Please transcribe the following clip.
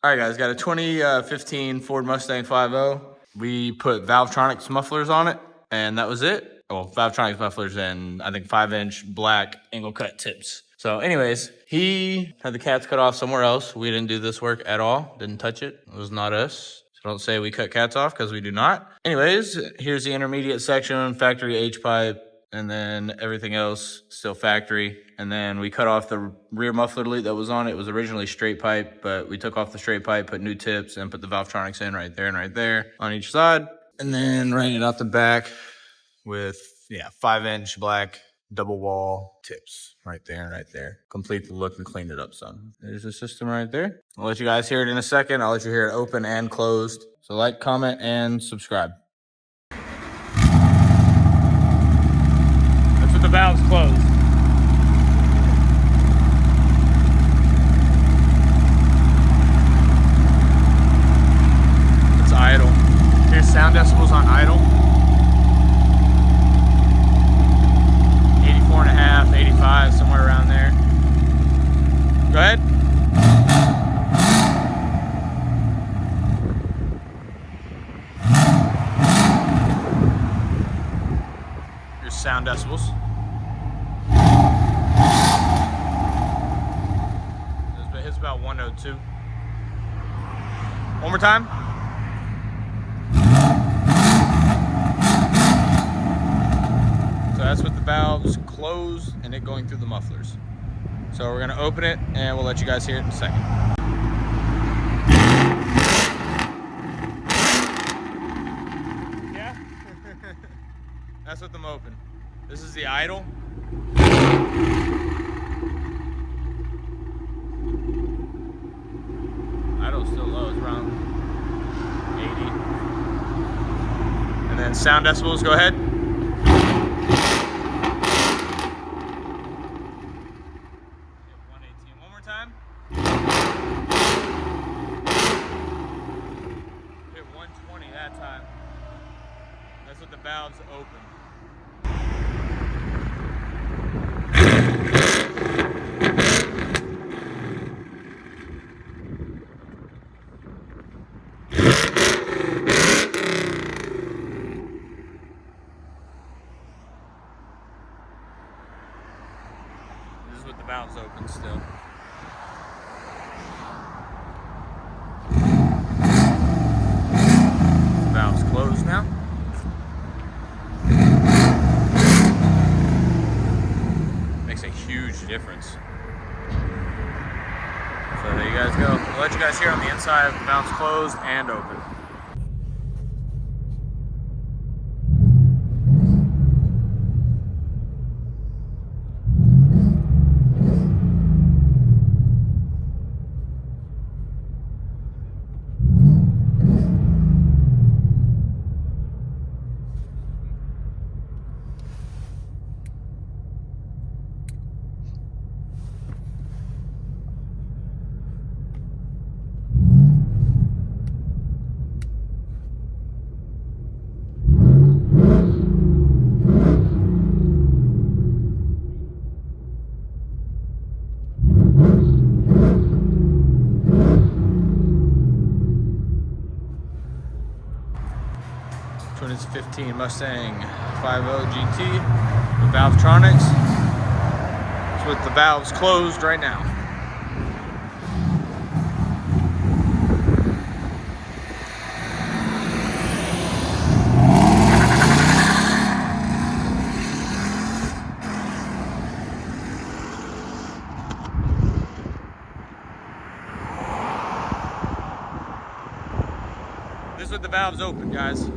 All right, guys, got a 2015 Ford Mustang 5.0. We put Valvetronic mufflers on it, and that was it. Well, Valvetronic mufflers and I think 5-inch black angle cut tips. So anyways, he had the cats cut off somewhere else. We didn't do this work at all. Didn't touch it. It was not us. So don't say we cut cats off because we do not. Anyways, here's the intermediate section, factory H-pipe, and then everything else still factory. And then we cut off the rear muffler delete that was on it. It was originally straight pipe, but we took off the straight pipe, put new tips, and put the Valvetronics in right there and right there on each side. And then ran it out the back with, 5-inch black double wall tips right there and right there. Complete the look and cleaned it up some. There's the system right there. I'll let you guys hear it in a second. I'll let you hear it open and closed. So like, comment, and subscribe. That's with the valves closed. It's idle. Here's sound decibels on idle. 84.5, 85, somewhere around there. Go ahead. Here's sound decibels. It's about 102. One more time. So that's with the valves closed and it going through the mufflers. So we're gonna open it and we'll let you guys hear it in a second. Yeah? That's with them open. This is the idle. Idle's still low, it's around 80. And then sound decibels, go ahead. Time. Hit 120 that time. That's with the valves open. This is with the valves open still. Valves closed now. Makes a huge difference. So there you guys go. We'll let you guys hear on the inside, the valves closed and open. It's 15 Mustang 5.0 GT with Valvetronics. It's with the valves closed right now. This is with the valves open, guys.